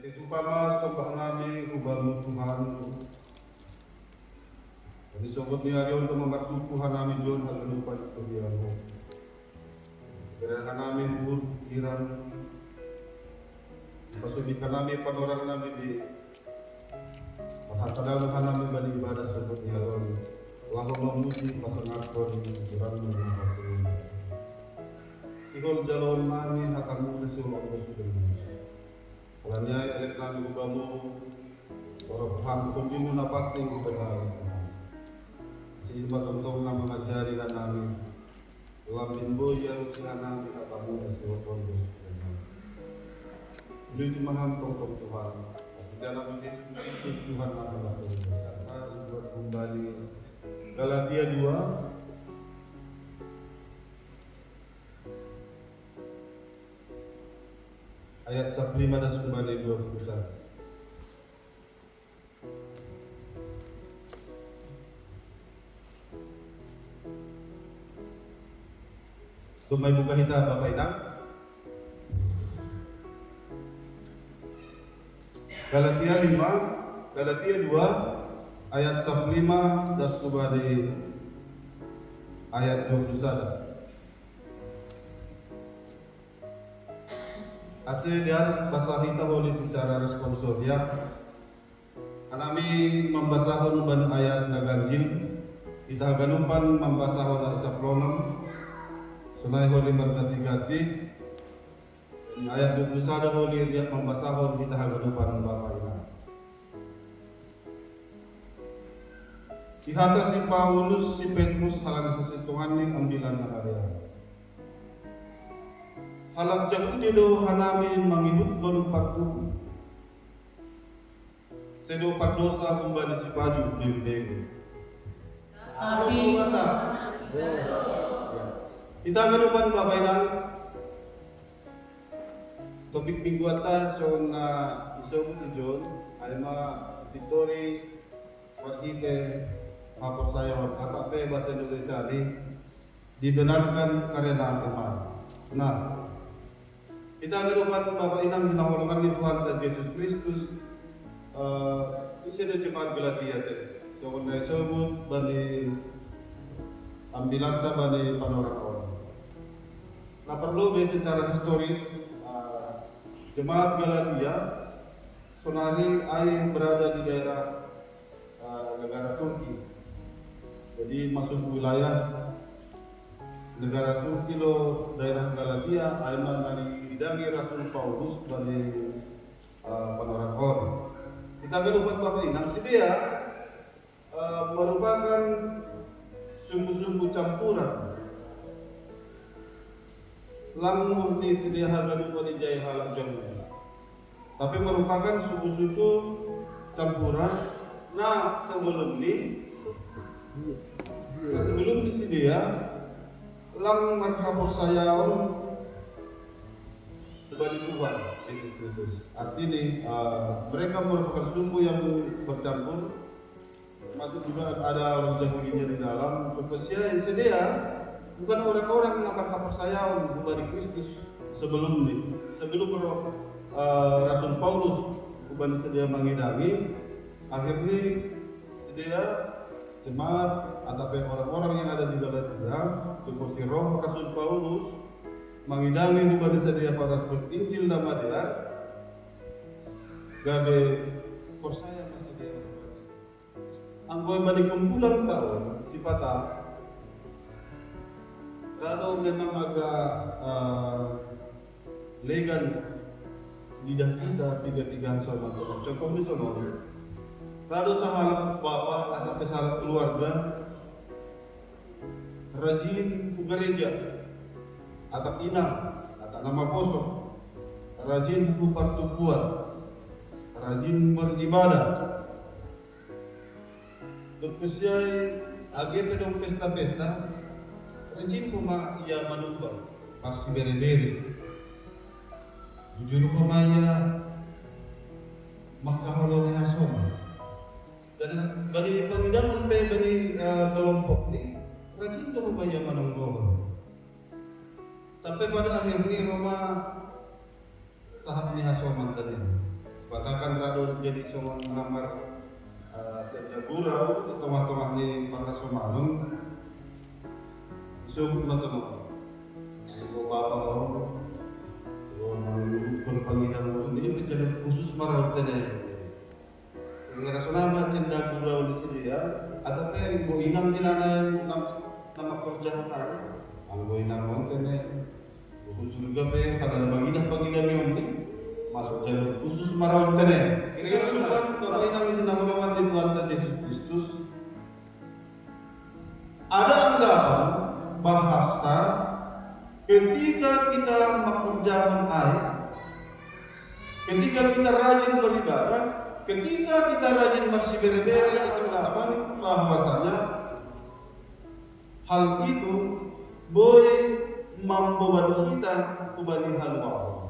Yaitu upama sembah nami ubah Tuhan. Jadi sobat ni hari untuk membantu Tuhan nami John agar lupa itu dia. Karena nami luhur pikiran. Pasubikan nami panorang nami di Mahasadalu nami bani ibadah sobat ni hari. Lahu memuji pasangapun kurang menghasut. Sihol jalon nami akan muda sihol Allah sudah. Kalanya elek nami ubamu orang paham kumbimu napasing benar. Si matong-tong na mengajari ka namin. Lamin mo yan sila namin at ang muna si Otondo. Hindi mahantong Tuhan. At hindi namin Jesus Tuhan na malaki. Kata buat kembali Galatia 2 ayat 15 dan kembali 21. May buka kita Bapak Inang. Galatia 2 ayat 15 dan kembali ayat 21. Asli dan bahasa kita boleh secara responsornya. Kami membasahon ban ayat naganjil. Kita ganumpan membasahon sa pronom. Sunai holi mergati-gati. Ayat 21 holi dia membasahon kita ganumpan Bapak Ina. Ihata si Paulus si Petrus halang kesentungan ni ambilan na karya. Halang jauh dilo hanamin mangihut don patuh. Sedo padosa kembali si paju beng-beng. Amin. Kita ganupan Bapak Inang. Topik minggu atas so na isobut ijon ay ma Victory Wakite mapersayawan kata pe bahasa Indonesia ini dibenarkan karena iman. Nah, kita ganupan Bapak Inang dinahulukan di Tuhan dan Yesus Kristus. Isi jemaat Galatia tadi. So na isobut bani ambilanta bani panorang. Nah perlu secara historis jemaat Galatia sonari ay berada di daerah negara Turki. Jadi masuk wilayah negara Turki lo daerah Galatia ay mengidangi Rasul Paulus bagi panorang. Kita kelupan Bapak Inang si dia merupakan sungguh-sungguh campuran lamur di sedia harga lupa di jaya halang jauh. Tapi merupakan suku-suku campuran. Nah sebelum ini sedia lang marhapos sayaon kembali Tuhan Yesus Kristus. Artinya mereka merupakan suku yang bercampur. Termasuk juga ada orang Yahudinya di dalam. Kepercayaan sedia bukan orang-orang yang berkepercayaan kepada Kristus sebelum Rasul Paulus bukan sedia mengidangi. Akhirnya sedia jemaat atau orang-orang yang ada di Galatia seperti roh Rasul Paulus mengidangi bukan sedia pada seperti Injil dan Maria gabe percaya masih dia anggoy balik kumpulan tahun sifata kalau memang agak legal lidah kita tiga-tiga sama contoh di sono kalau sahabat bapak atau sahabat keluarga rajin ke gereja atau inang atau nama kosong rajin ke pertubuhan rajin beribadah berkesiai agak pedong pesta-pesta rajin kuma ia manumpang pasti bere-bere jujur kumaya makaholong yang sama dan bagi pengidam bagi kelompok ini rajin kumaya manunggohon sampai pada akhirnya Roma sahab ni hasoman tadi Batakan radon jadi somon namar sejak gurau teman-teman ni para somalun isuk teman-teman ibu bapak mau menurutkan panggilan musuh ini menjadi khusus marah tadi ngira sonama cinta gurau di sini ya ada pe ibu inam dinanan nama kerja hari anggo inam montene khusus juga pe pada bagian panggilan ini masuk jalur khusus marah tadi kira-kira Tuhan bapak inam ini nama di Tuhan Yesus Kristus ada anggapan bahasa ketika kita mengerjakan air, ketika kita rajin beribadah, ketika kita rajin bersih bere-bere atau anggapan bahwasanya hal itu boleh membawa kita kubani halwa.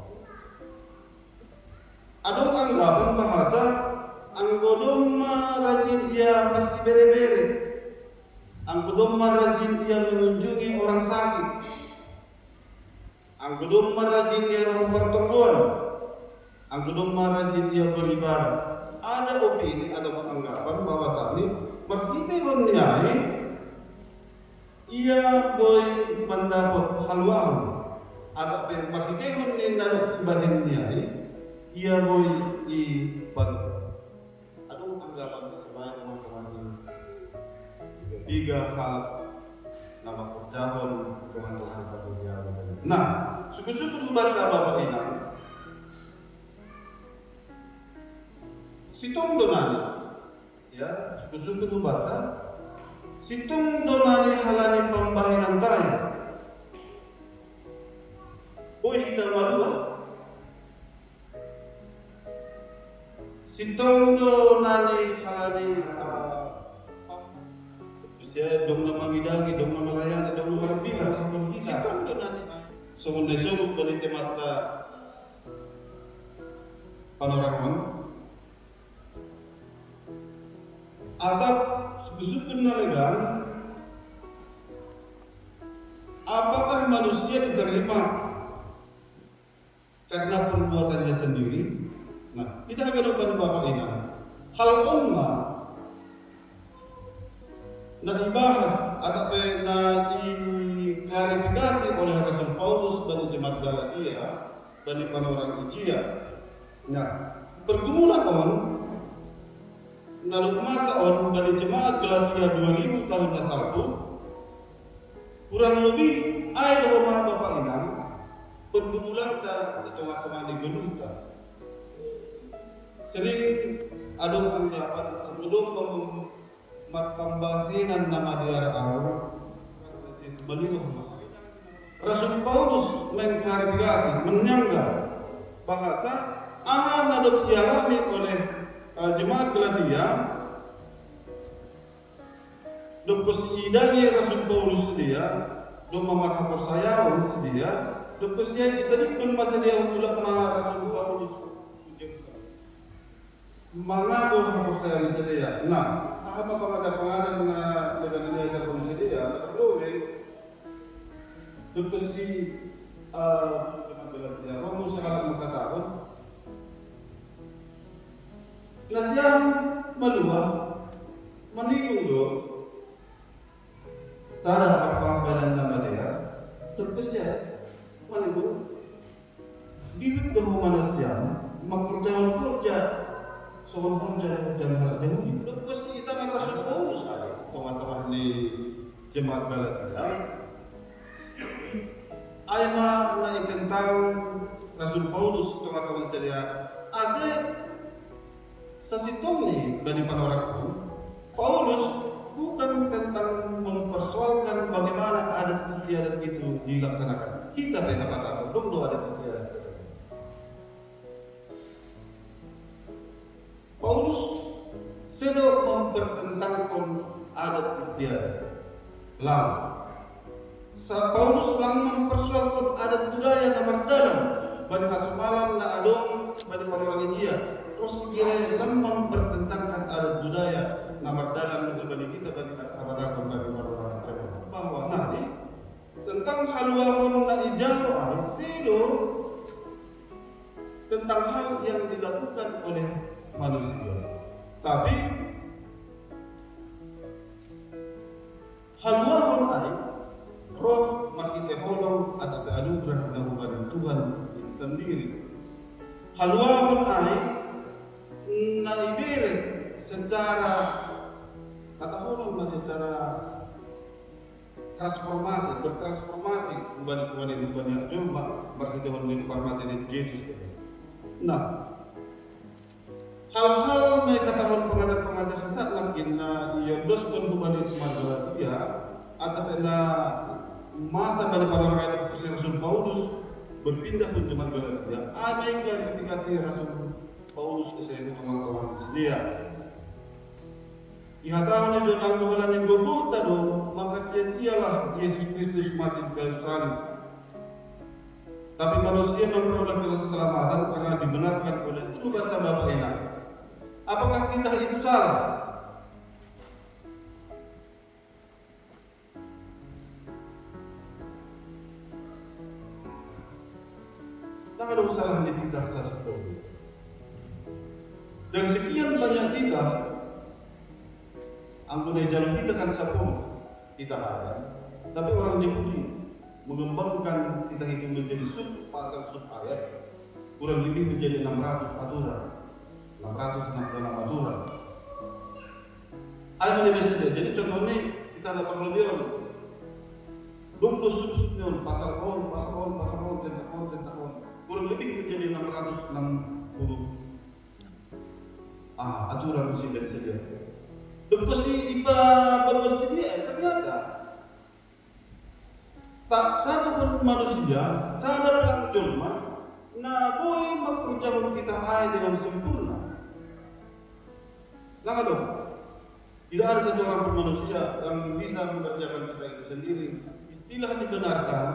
Ada anggapan bahasa anggodom rajin dia bersih bere-bere. Anggodom rajin dia mengunjungi orang sakit. Anggodom rajin dia mempertemuan. Anggodom rajin dia beribadah. Ada opini atau anggapan bahwasanya berkita niai ia boleh mendapat halwah. Ada berkita mendapat ibadah niai ia boleh ibadah. Ada anggapan sesuai teman-teman tiga hal nama perjalanan teman-teman satu dia. Nah, suku-suku baca bapak inang, situng donani, ya suku-suku baca, situng donani halani pembahiran taya. Oh kita madua, situng donani halani saya dong nama bidangi, dong nama layani, dong nama bilang, dong kita. Semuanya sebut dari temata panoramon. Atau suku-suku nalegan, apakah manusia diterima karena perbuatannya sendiri? Nah, kita akan lupa bapak ini. Hal ummah nah dibahas atau diklarifikasi oleh Rasul Paulus dan jemaat Galatia dan orang Ijia. Nah, pergumulan on nalu masa on dari jemaat Galatia 2000 tahun satu kurang lebih ada rumah bapak inang pergumulan dan teman-teman di gedung sering ada anggapan belum pembahiran nama dia Allah beliau Rasul Paulus mengklarifikasi menyanggah bahasa ada dialami oleh jemaat Galatia dopus idani Rasul Paulus dia doma mata persayawan dia dopus dia tadi pun masa dia ulama Rasul Paulus mengaku persayawan dia. Nah, apa pengajaran dengan dia polisi dia perlu dopus di jemaat Galatia Romus sekali mengatakan nasiam melua menikung do sadar apa badan nama dia terus ya menikung hidup dengan manusia memperjauh kerja soal kerja jauh itu terus kita kan Rasul Paulus teman-teman di jemaat Galatia Aima naik tentang Rasul Paulus teman-teman saya asal sesitungnya dari orang Paulus bukan tentang mempersoalkan bagaimana adat istiadat itu dilaksanakan. Kita tidak katakan belum ada istiadat. Paulus sedang mempertentangkan adat istiadat. Lalu, Paulus telah mempersoalkan adat budaya nomor dalam bagi Kasumalan na adong bagi orang India. Terus dia mempertentangkan adat budaya nomor dalam bagi kita bagi kata-kata bagi orang bahwa nanti tentang halwahun na ijalo asido tentang tentang hal yang dilakukan oleh manusia. Tapi haluan ay roh makita holong at anugerah ng Tuhan sendiri. Haluan ay naibigay secara katahulong na secara bertransformasi kembali kepada Jumma berarti dengan kehormatan Yesus. Nah, hal-hal may katahon pengajar sesat mungkin na iodoskan kembali semangat dia atau na masa pada para Rasul Paulus berpindah ke zaman Galatia. Ada yang klarifikasi Rasul Paulus ke saya kawan-kawan dia. Ihataon na Diyos ang wala ng gobota do, maka sia-sialah Yesus Kristus mati di kayu salib. Tapi manusia memperoleh keselamatan karena dibenarkan oleh itu kata Bapak enak. Apakah kita itu salah? Tak ada usaha di kita sesuatu. Dan sekian banyak kita anggota jalur kita kan satu kita ada, tapi orang Yahudi mengembangkan kita itu menjadi sub pasal sub ayat kurang lebih menjadi 600 aturan, 666 aturan. Ayat ini saja. Jadi contohnya kita ada perluan 20 sub-subnya pasal tahun kurang lebih menjadi 660 aturan mesti dari saja. Lepas iba bersedia ternyata tak satu pun manusia sadar yang jelma na boleh mengerjakan kita dengan sempurna. Nah dong, tidak ada satu orang pun manusia yang bisa mengerjakan kita itu sendiri. Istilah dibenarkan,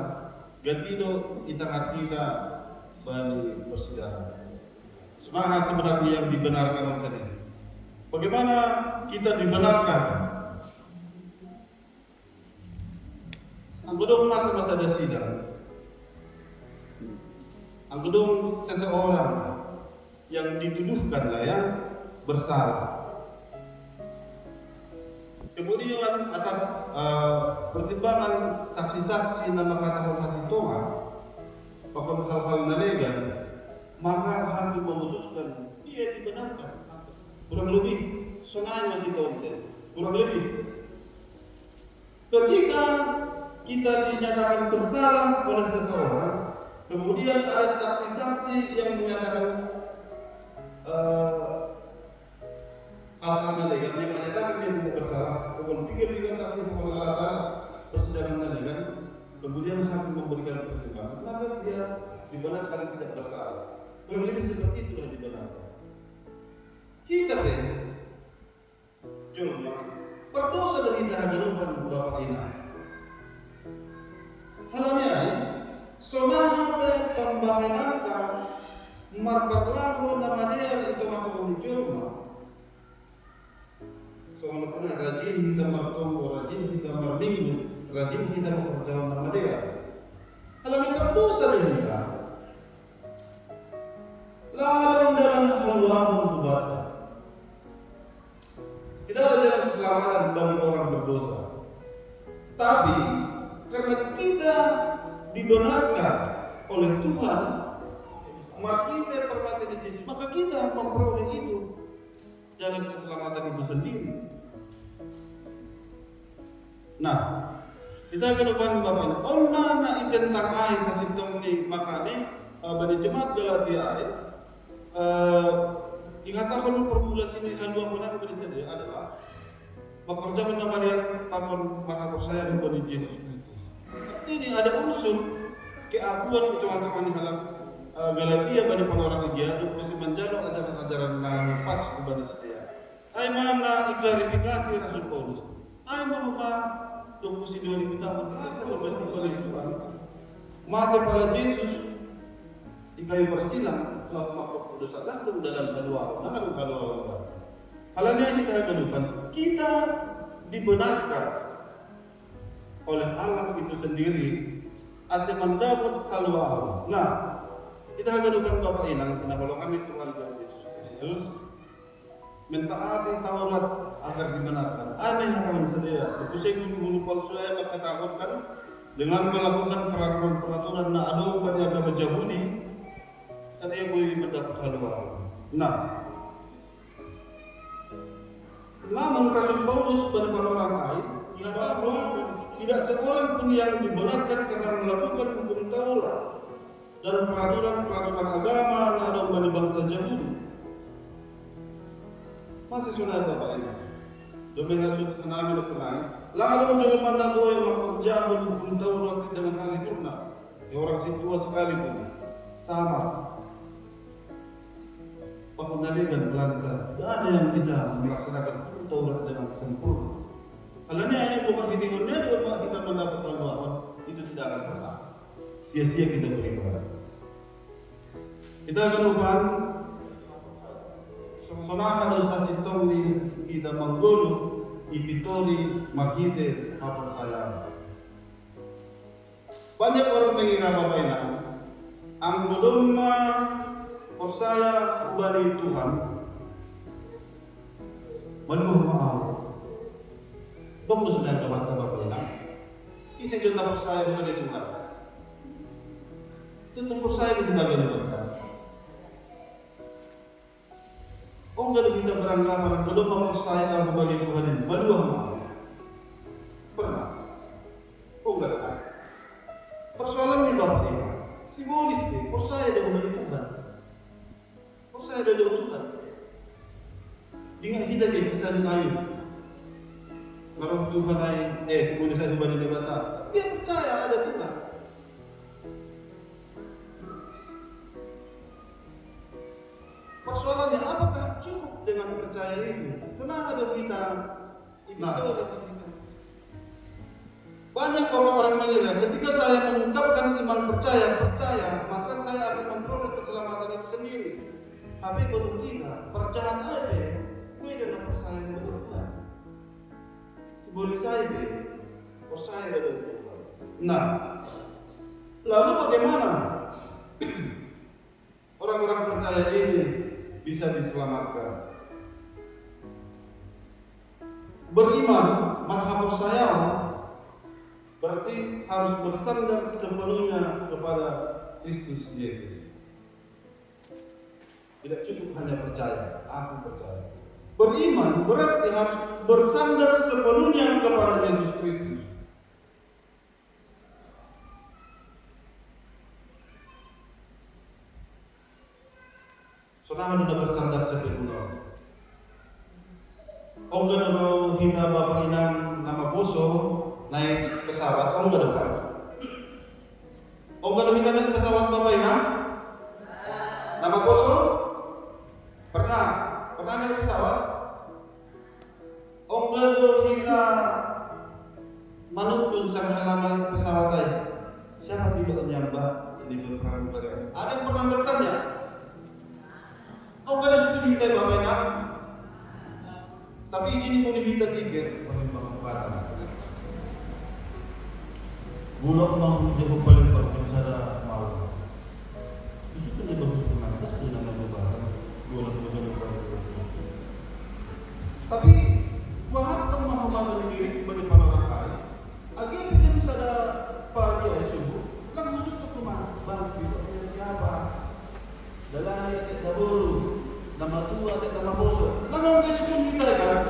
gatido kita bani persidangan. Semangat sebenarnya yang dibenarkan tadi. Bagaimana kita dibenarkan? Anggodong masa-masa ada sidang. Anggodong seseorang yang dituduhkan yang bersalah. Kemudian atas pertimbangan saksi-saksi nama kata masih Tuhan, bahkan hal-hal nalegan, maka hakim memutuskan dia dibenarkan. Kurang lebih sengaja kita kurang lebih ketika kita dinyatakan bersalah oleh seseorang, kemudian ada saksi-saksi yang menyatakan hal-hal nalegan yang menyatakan dia tidak bersalah, kemudian 3 saksi pengalatan persidangan nalegan, kemudian hakim memberikan pertimbangan, maka dia dibenarkan tidak bersalah. Kurang lebih seperti itulah dibenarkan. Kita cuma berdosa dari hadapan Bapak ini. Halanya, sonaha pembahayakan marpatlaho nama dia itu maka cuma. Soalnya pernah rajin kita martomo, rajin kita marminggu, rajin kita bekerja nama dia. Halanya berdosa dari kita. Lawan dalam haluan buat. Tidak ada jalan keselamatan bagi orang berdosa. Tapi karena kita dibenarkan oleh Tuhan, maka kita permati Yesus, maka kita memperoleh itu jalan keselamatan itu sendiri. Nah, kita kedepan Bapak. Mana tentang ayat sasitong ni makani bani jemaat Galatia ayat. Ingatan formulasi ini handua benar benar adalah pekerjaan nama dia maka percaya kepada Yesus Kristus. Ini ada unsur keakuan teman-teman di dalam Galatia bagi orang dia untuk masih menjaluk ajaran-ajaran yang pas kepada saya. Ay mana klarifikasi Rasul Paulus. Ay mga 22 tahun saya berarti oleh Tuhan. Mati pada Yesus di kayu persilang telah memakai dosa gantung dalam kedua orang. Halnya kita kedudukan kita dibenarkan oleh Allah itu sendiri asal mendapat haluan. Nah, Kita gadukan Bapak Inang, kalau kami Tuhan Yesus Kristus mentaati Taurat agar dibenarkan. Aneh kawan saudara, pusing guru palsu yang takutkan dengan melakukan peraturan na ado pada agama Yahudi, saya boleh mendapat haluan. Nah, namun Rasul Paulus pada orang lain bahwa tidak seorang pun yang dibenarkan karena melakukan hukum Taurat dan peraturan-peraturan agama yang ada pada bangsa Yahudi. Masih sudah Bapak ini. Demi Rasul kenal lalu jangan mana boleh mengerjakan hukum Taurat dengan sempurna. Ya orang situa sekalipun sama. Pengendalian Belanda, tidak ada yang bisa melaksanakan hukum Taurat dengan sempurna. Kalau ini hanya bukan hitungannya, cuma kita mendapat pelajaran itu tidak akan pernah. Sia-sia kita beribadah. Kita akan lupa sonaha dosa sitong kita menggulu ipitori makite apa saya. Banyak orang mengira Bapak Ibu, ang belum percaya kepada Tuhan, menuh maaf. Kamu sudah dapat Bapak Ibu, kisah kita percaya kepada Tuhan. Itu percaya di sebagian orang. Oh, kalau kita beranggapan belum mempercaya kepada Tuhan ini, menuh maaf. Pernah? Oh, enggak ada. Persoalannya Bapak Ibu, simbolis deh, percaya kepada Tuhan. Percaya kepada Tuhan. Dengan kita kisah di kayu. Kalau Tuhan simbolis saya kepada Dewata, dia percaya ada Tuhan. Persoalannya apakah cukup dengan percaya itu? Senang ada kita. Banyak orang-orang mengira ketika saya mengungkapkan iman percaya, maka saya akan memperoleh keselamatan itu sendiri. Tapi belum tidak, percaya aja, gue dalam percaya kepada Tuhan. Boleh saya percaya kepada Tuhan. Nah, lalu bagaimana orang-orang percaya ini bisa diselamatkan? Beriman, maka percaya berarti harus bersandar sepenuhnya kepada Kristus Yesus. Tidak cukup hanya percaya, aku percaya. Beriman berarti harus bersandar sepenuhnya kepada Yesus Kristus. Saudara sudah bersandar sepenuhnya. Om kalau kita Bapak Inang nama Boso naik pesawat, om gak depan. Om kalau kita naik pesawat Bapak Inang nama Boso pernah naik pesawat. Om kalau kita menuntun sang halaman pesawat lain, siapa pilotnya Mbak? Ini berperang. Ada yang pernah bertanya? Om kalau studi kita Bapak Inang, tapi ini mau kita tiket paling bangkatan. Bulog mau jauh paling bagus ada mau. Itu kan dia bagus penantas di nama bangkatan. Bulog. Tapi buat teman malu diri bagi orang lain. Agar kita bisa ada pagi subuh, langsung ke rumah bang pilotnya siapa? Dalam ayat dahulu. Nama tua atau nama bosok, nama respon kita kan.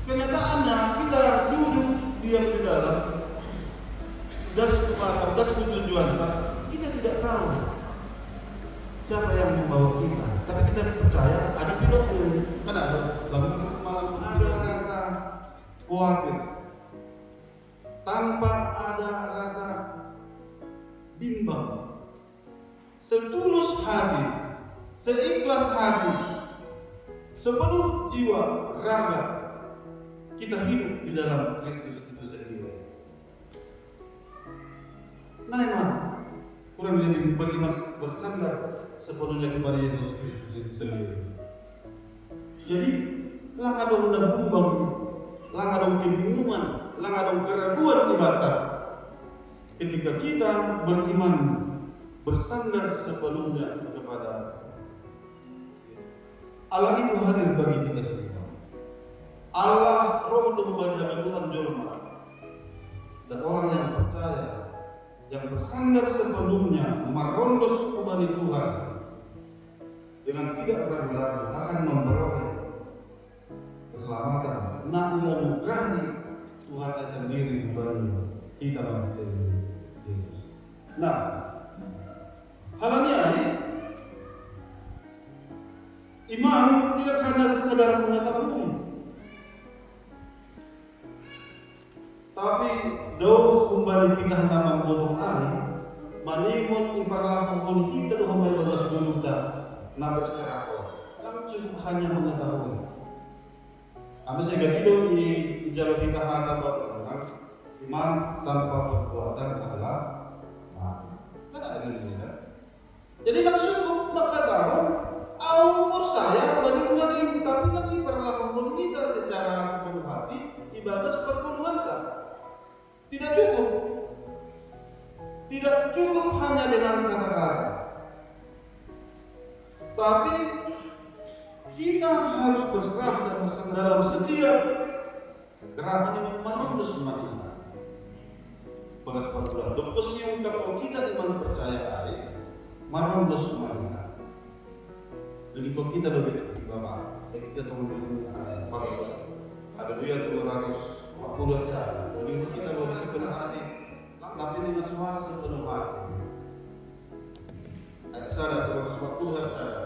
Kenyataannya kita duduk diam di dalam das tujuan, kita tidak tahu siapa yang membawa kita. Tapi kita percaya ada pilot kan ada lalu malam ada rasa khawatir tanpa ada rasa bimbang, setulus hati, seikhlas hati, sepenuh jiwa, raga, kita hidup di dalam Kristus itu sendiri. Nah, emang kurang lebih beriman bersandar sepenuhnya kepada Yesus Kristus itu sendiri. Jadi, lang adong nabubang, lang adong kebingungan, lang adong keraguan ibadah ketika kita beriman bersandar sepenuhnya kepada Allah. Itu hadir bagi kita semua. Allah Roh Tuhan dan Tuhan Jolma, dan orang yang percaya, yang bersandar sepenuhnya merondos kepada Tuhan dengan tidak ragu-ragu akan memperoleh keselamatan. Nah, anugerah Tuhan sendiri bagi kita melalui Yesus. Nah, halnya iman tidak hanya sekedar mengetahui, tapi doa kembali kita hendak memotong air, manimun iparlakukan kita doa melolos duluta, nabi serako. Kami cukup hanya mengetahui. Kami sehingga tidur di jalur kita hanya bahwa iman tanpa perbuatan adalah mati. Kan ada di sini. Jadi tak cukup mengetahui, Allah saya bagi Tuhan ini, tapi kan iparlakukan kita secara sepenuh hati, ibadah sepenuh hati. Tidak cukup. Tidak cukup hanya dengan kata-kata. Tapi kita harus berserah dan bersama dalam setiap gerakan yang merondos umat kita. Bersama dokosnya kalau kita iman percaya baik, merondos umat kita. Jadi kalau kita lebih Bapak, kita tunggu ada dia 240 saja. Jadi kita boleh sepenuh hati, tapi dengan suara sepenuh hati. Ada sadar 240 saja.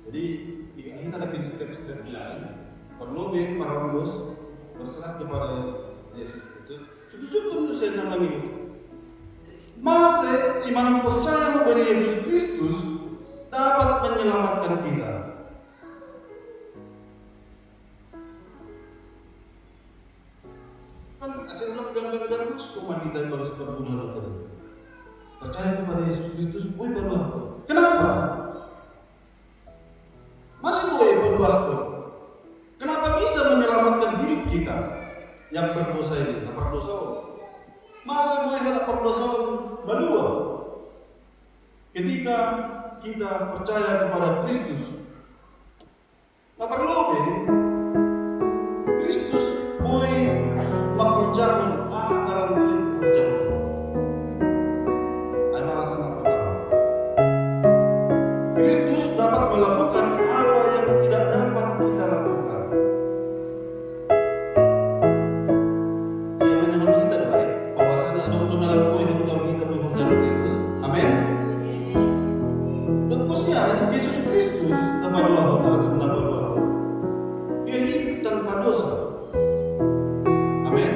Jadi kita ada step-step lain. Perlu merondos berserah kepada Yesus itu. Cukup saya namanya itu. Masa iman percaya kepada Yesus Kristus dapat menyelamatkan kita. Kan saya bilang gambar-gambar cuma kita harus berguna tadi. Percaya kepada Yesus Kristus, boleh berdoa. Kenapa? Masih boleh berdoa. Kenapa bisa menyelamatkan hidup kita yang berdosa ini? Tak berdosa. Masih boleh tak berdosa berdua. Ketika kita percaya kepada Kristus, tak perlu lebih. Kristus boleh mengerjakan anak dalam diri pekerjaan. Ada alasan apa? Kristus dapat melakukan apa yang tidak dapat kita lakukan. Dia menyebut kita baik, bahwasanya ada untuk dalam kehidupan kita pekerjaan Kristus. Amin. Lekusnya Yesus Kristus tanpa doa. Dia hidup tanpa dosa. Amin.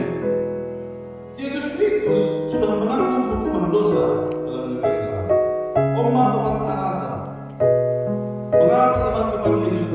Yesus Kristus sudah menanggung hukuman dosa dalam diri kita. Alasan mengapa iman kepada Yesus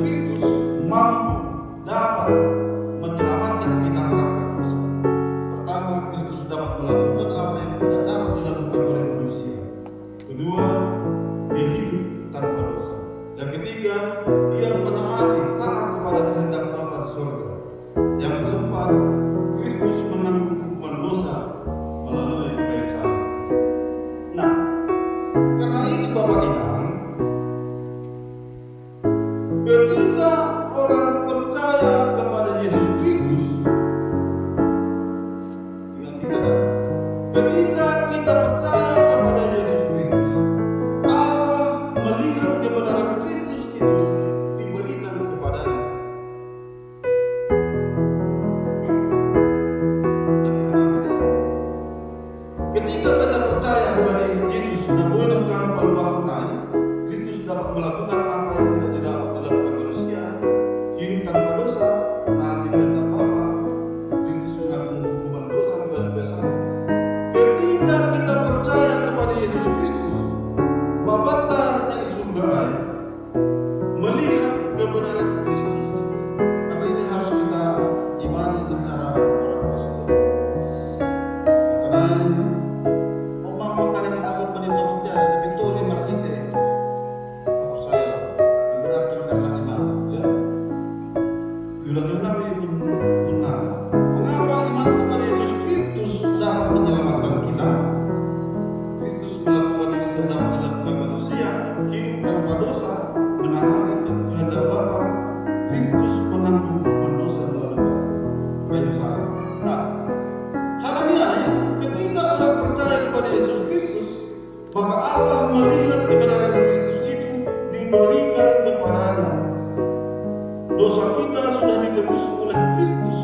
juga Nabi pun benar. Mengapa iman kepada Yesus Kristus dapat menyelamatkan kita? Kristus melakukan yang tidak dapat dilakukan manusia, hidup tanpa dosa, menangani kehendak Bapa. Kristus menanggung hukuman dosa melalui kayu salib. Nah, halnya ketika orang percaya kepada Yesus Kristus, maka Allah melihat kebenaran Kristus itu diberikan kepadanya. Dosa kita sudah ditebus oleh Kristus,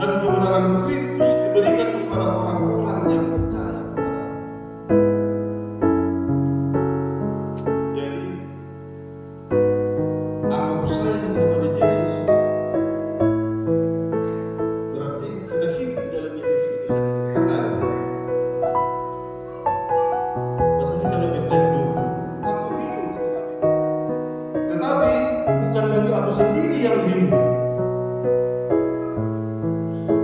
dan kebenaran Kristus diberikan kepada orang-orang yang percaya kepada. Jadi, aku percaya kepada Yesus, berarti kita hidup dalam Yesus itu sendiri. Maksudnya kalau kita hidup, aku hidup. Tetapi bukan bagi aku sendiri yang hidup,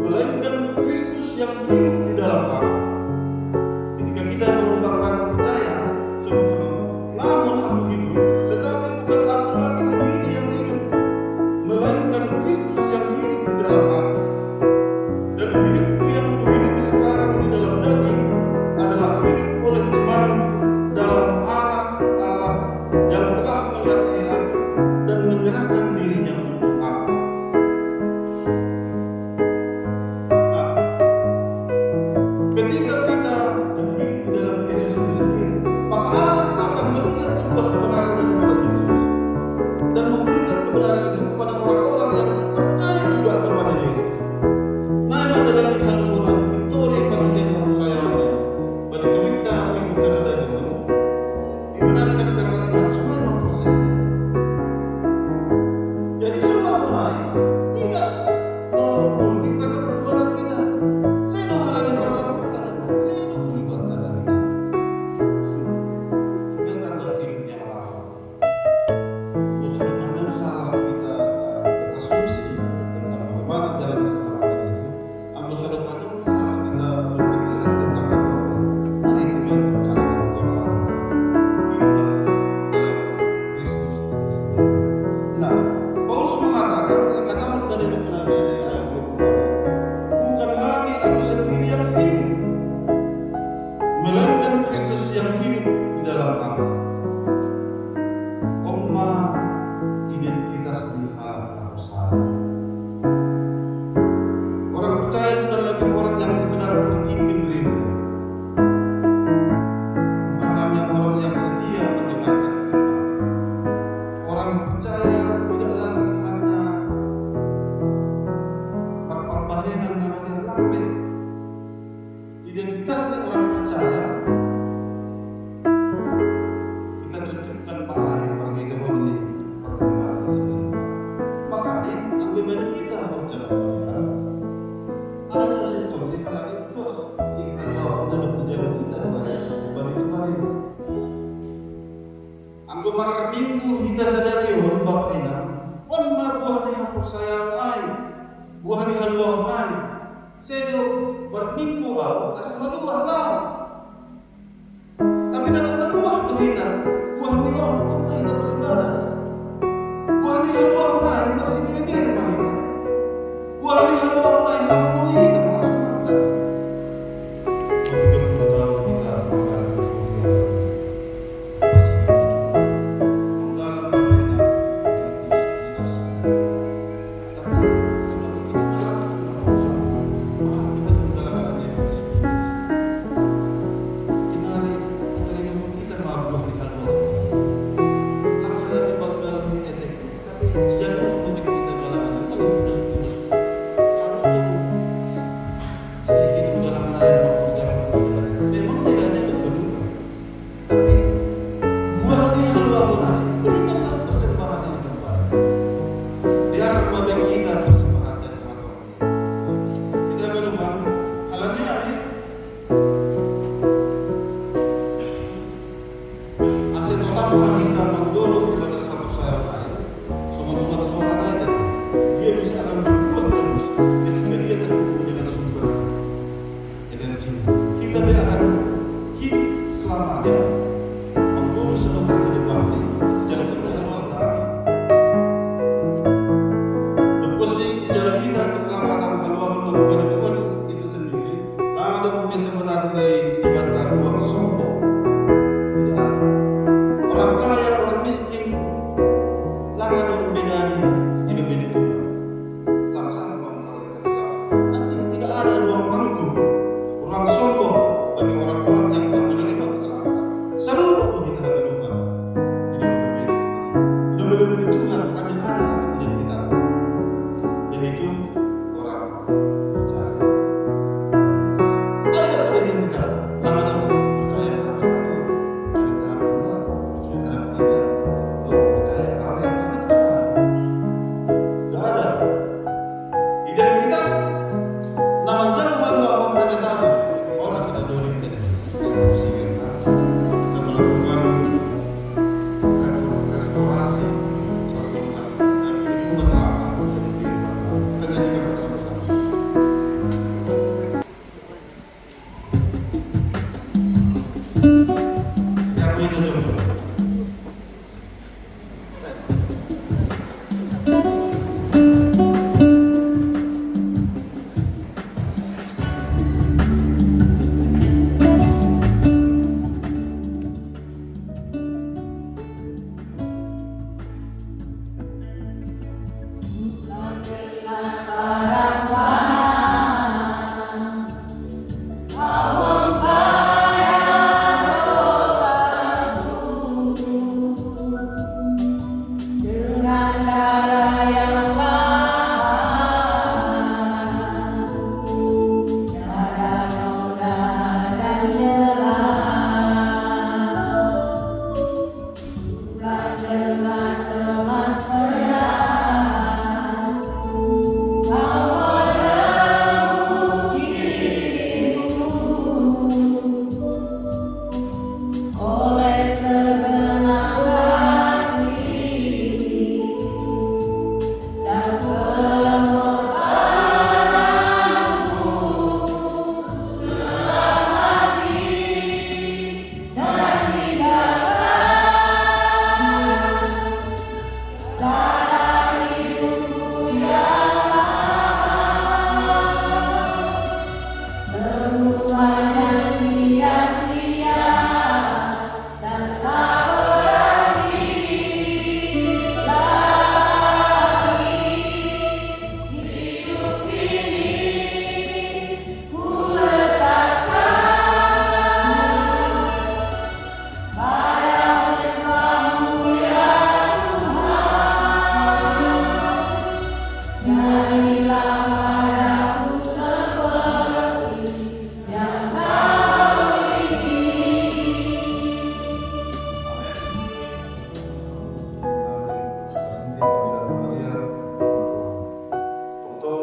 melainkan Kristus yang hidup di dalam aku. Ketika kita mengungkapkan percaya, sungguh-sungguh, namun aku hidup, tetapi bukan aku lagi sendiri yang hidup, melainkan Kristus yang hidup di dalam aku. Dan hidupku yang kuhidupi sekarang di dalam daging adalah hidup oleh iman dalam Anak Allah yang telah mengasihi aku dan menyerahkan dirinya untuk aku. Nah, ketika kita hidup di dalam Yesus itu sendiri, maka Allah akan melihat sebuah kebenaran daripada Yesus dan memberikan kebenaran itu kepada orang-orang yang percaya juga kepada Yesus. Nah, yang adalah dihalukan victory pada setiap percayaan pada kita minggu kesudahan itu dibenarkan karena iman semua prosesnya. Jadi kalau mulai tidak murni karena perbuatan kita. Saya tahu hal yang berlakukan, saya tahu perbuatan kita. Juga karena hidupnya Allah. Musuh salah kita berasumsi tentang bagaimana jalan kesalahan itu. Ambil salah satu salah kita berpikiran tentang apa? Hari itu yang percaya kepada Allah. Hiduplah dalam Kristus itu sendiri. Nah, Paulus mengatakan dikatakan pada Nabi ayat 20, bukan lagi aku sendiri yang hidup, melainkan Kristus yang hidup di dalam aku. Identitas di hal salah. Orang percaya bukan lagi orang yang sekedar pergi ke gereja, bukan hanya orang yang setia mendengarkan firman. Orang percaya tidak lagi hanya perpambahenan namanya lampir. Identitasnya orang percaya kita tunjukkan pada bagi Tuhan ini perkembangan sebentar. Makanya ambil bagi kita berjalan. Ada sesuatu yang lagi buat kita bawa dalam perjalanan kita bagi Tuhan ini. Ambil marka minggu kita sadari orang Bapak ini. Wanma buah dengan persayaan, buah dengan luahan. Saya berminggu awal asal buah lah. Tapi dalam buah tu kita, buah ni orang kita beribadah. Buah ni orang lain masih kita bagi. Buah ni orang lain tak boleh kita masuk. Tapi kita tahu kita bukan dan keselamatan peluang kehidupan itu sendiri, lalu bisa merantai tiga ruang sombong. Tidak ada. Orang kaya, orang miskin, lalu berbedanya hidup ini Tuhan. Sama-sama mengenal keselamatan. Nanti tidak ada ruang angkuh, ruang sombong bagi orang-orang yang tak menerima keselamatan. Seluruh kita kehidupan hidup berbeda. Tuhan kami ada sama dengan kita, yaitu orang percaya. Ada sedikit kita, lalu percaya pada Tuhan, percaya pada Tuhan, percaya pada Tuhan, percaya pada Tuhan. Gak ada identitas. Nama jauh bahwa mereka satu orang sudah dolim kita melakukan restorasi pertumbuhan dan kehidupan lama kita jadikan bersama-sama. Yang ini contoh.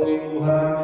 Tuhan